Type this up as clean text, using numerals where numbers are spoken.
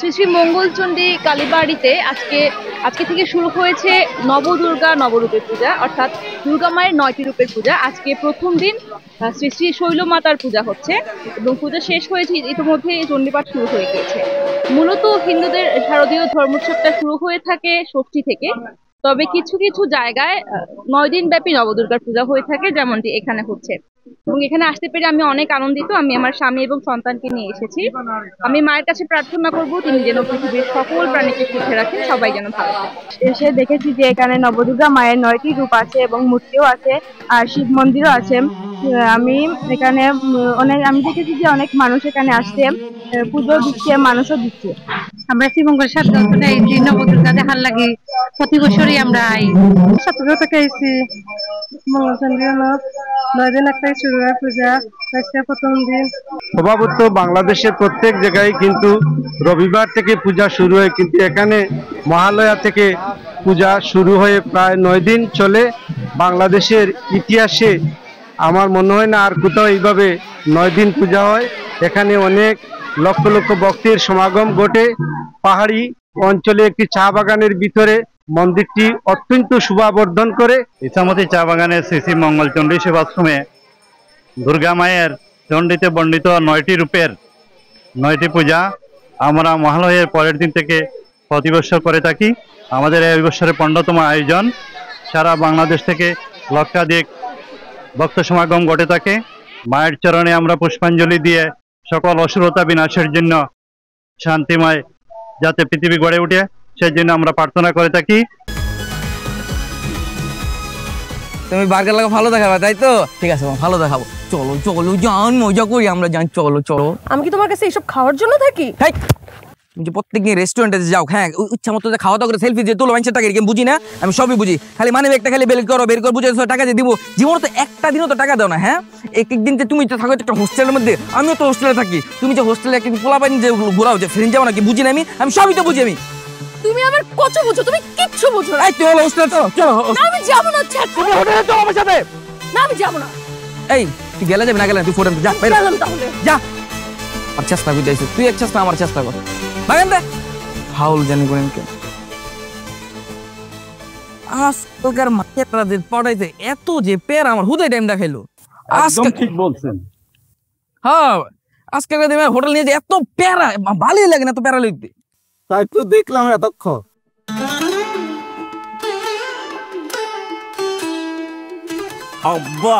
শ্রী শ্রী মঙ্গলচণ্ডী কালীবাড়িতে আজকে থেকে শুরু হয়েছে নবদুর্গা নবরূপের পূজা, অর্থাৎ দুর্গা মায়ের ৯টি রূপের পূজা। আজকে প্রথম দিন শ্রী শ্রী শৈলমাতার পূজা হচ্ছে এবং পূজা শেষ হয়েছে, ইতিমধ্যে চণ্ডীপাঠ শুরু হয়ে গিয়েছে। মূলত হিন্দুদের শারদীয় ধর্মোৎসবটা শুরু হয়ে থাকে ষষ্ঠী থেকে, তবে কিছু কিছু জায়গায় ৯ দিন ব্যাপী নবদুর্গার পূজা হয়ে থাকে, যেমনটি এখানে হচ্ছে। এবং এখানে আসতে পেরে আমি অনেক আনন্দিত। আমি আমার স্বামী এবং সন্তানকে নিয়ে এসেছি। আমি মায়ের কাছে প্রার্থনা করব তিনি যেন পৃথিবীর সকল প্রাণীকে সুখে রাখেন, সবাই যেন ভালো থাকে। এসে দেখেছি যে এখানে নবদুর্গা মায়ের ৯টি রূপ আছে এবং মূর্তিও আছে, আর শিব মন্দিরও আছে। আমি এখানে আমি দেখেছি যে অনেক মানুষ এখানে আসছে, পুজো দিচ্ছে, মানুষও দিচ্ছে। আমরা শ্রীমঙ্গল সাতগাঁও এই নবদুর্গা দেখার লাগে প্রতি বছরই আমরা আই। সাতগাঁও থেকে এসেছি, মঙ্গলচণ্ডী হলো ৯ দিন একটাই শুরু হয় পূজা, আজকে প্রথম দিন। স্বভাবত বাংলাদেশের প্রত্যেক জায়গায় কিন্তু রবিবার থেকে পূজা শুরু হয়, কিন্তু এখানে মহালয়া থেকে পূজা শুরু হয়ে প্রায় ৯ দিন চলে। বাংলাদেশের ইতিহাসে আমার মনে হয় না আর কোথাও এইভাবে ৯ দিন পূজা হয়। এখানে অনেক লক্ষ লক্ষ ভক্তের সমাগম ঘটে। পাহাড়ি অঞ্চলে একটি চা বাগানের ভিতরে মন্দিরটি অত্যন্ত শোভাবর্ধন করে। ইছামতি চা বাগানের শ্রী শ্রী মঙ্গলচণ্ডী সেবাশ্রমে দুর্গা মায়ের চণ্ডীতে বর্ণিত ৯টি রূপের ৯টি পূজা আমরা মহালয়ের পরের দিন থেকে প্রতি বছর করে থাকি। আমাদের এই বছরের ১৫তম আয়োজন। সারা বাংলাদেশ থেকে লক্ষাধিক ভক্ত সমাগম ঘটে থাকে। মায়ের চরণে আমরা পুষ্পাঞ্জলি দিয়ে সকল অসুরতা বিনাশের জন্য, শান্তিময় যাতে পৃথিবী গড়ে ওঠে সেই জন্য আমরা প্রার্থনা করে থাকি। তুমি বার্গার লাগা ভালো দেখাবে, তাই তো? ঠিক আছে, ভালো দেখাবো। চলো চলো যান, মজা করি আমরা, যান চলো চলো। আমি কি তোমার কাছে এইসব খাওয়ার জন্য থাকি? তুমি যে প্রত্যেকদিন রেস্টুরেন্টে যাও, হ্যাঁ ইচ্ছা মতো খাওয়া দাওয়া করে সেলফি দিয়ে তোলো, মানুষের টাকা এরকম বুঝি না, আমি সবই বুঝি। খালি মানে একটা খালি বের করো বুঝে টাকা দিয়ে দিব, জীবনে তো একটা দিনও তো টাকা দাও না। হ্যাঁ একদিন তুমি তো থাকো একটা হোস্টেলের মধ্যে, আমিও তো হোস্টেলে থাকি। তুমি যে হোস্টেলে একটা পোলা পাইনি যে ঘোরাও, যে ফ্রেন্ড যাও নাকি, বুঝি না আমি সবই তো বুঝি। তুমি আমার কত বুঝো, তুমি কিচ্ছু বুঝো না। এই তুই হলো হোস্টেলে চলো চলো। আমি যাব না, তুমি হোটেলে চলো আমার সাথে। না আমি যাব না। এই তুই গেলে যাবি না গেলে তুই ফোন যা বের তাহলে যা। আর চেষ্টা করতে আইছিস তুই, এক চেষ্টা আমার চেষ্টা কর, বাগান দে ফাউল জানি করেন কে। আজকালকার মাস্টারদের পড়াইতে এত যে পের আমার হুদাই টাইম দেখাইলো। একদম ঠিক বলছেন। হ্যাঁ আজকালকার দিনে হোটেল নিয়ে যে এত প্যারা, ভালোই লাগে না এত প্যারা লিখতে। তাই তো দেখলাম এতক্ষণ। আব্বা